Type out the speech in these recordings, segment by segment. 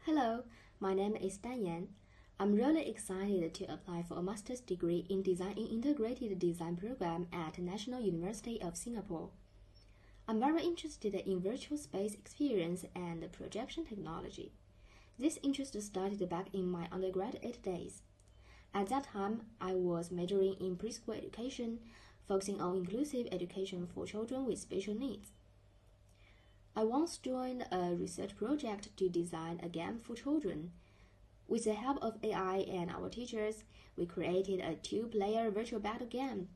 Hello, my name is DanYan. I'm really excited to apply for a master's degree in Design in Integrated Design program at National University of Singapore. I'm very interested in virtual space experience and projection technology. This interest started back in my undergraduate days. At that time, I was majoring in preschool education, focusing on inclusive education for children with special needs. I once joined a research project to design a game for children. With the help of AI and our teachers, we created a two-player virtual battle game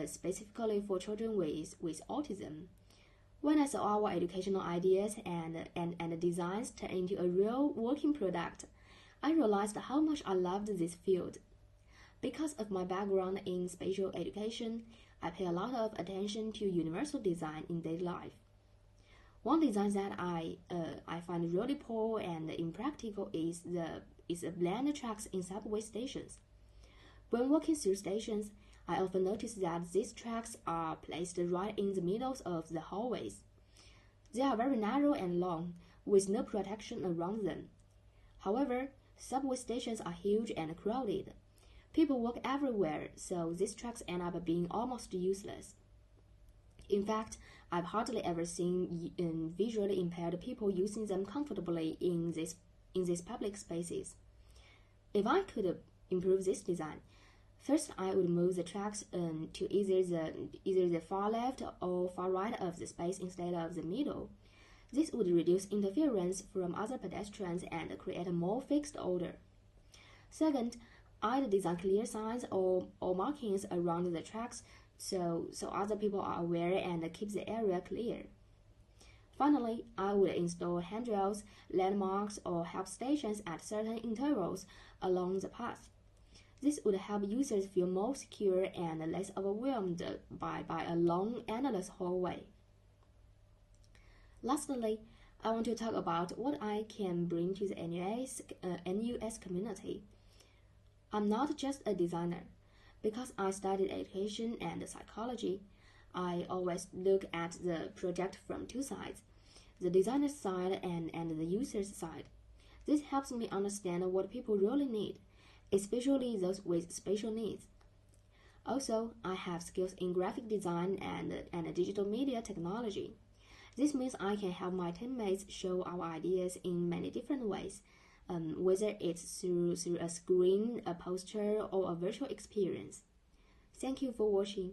specifically for children with autism. When I saw our educational ideas and designs turn into a real working product, I realized how much I loved this field. Because of my background in spatial education, I pay a lot of attention to universal design in daily life. One design that I find really poor and impractical is the blind tracks in subway stations. When walking through stations, I often notice that these tracks are placed right in the middle of the hallways. They are very narrow and long, with no protection around them. However, subway stations are huge and crowded. People walk everywhere, so these tracks end up being almost useless. In fact, I've hardly ever seen visually impaired people using them comfortably in these public spaces. If I could improve this design, first I would move the tracks to either the far left or far right of the space instead of the middle. This would reduce interference from other pedestrians and create a more fixed order. Second, I'd design clear signs or markings around the tracks so other people are aware and keep the area clear. Finally, I would install handrails, landmarks, or help stations at certain intervals along the path. This would help users feel more secure and less overwhelmed by a long, endless hallway. Lastly, I want to talk about what I can bring to the NUS community. I'm not just a designer. Because I studied education and psychology, I always look at the project from two sides, the designer's side and the user's side. This helps me understand what people really need, especially those with special needs. Also, I have skills in graphic design and digital media technology. This means I can help my teammates show our ideas in many different ways, whether it's through a screen, a poster, or a virtual experience. Thank you for watching.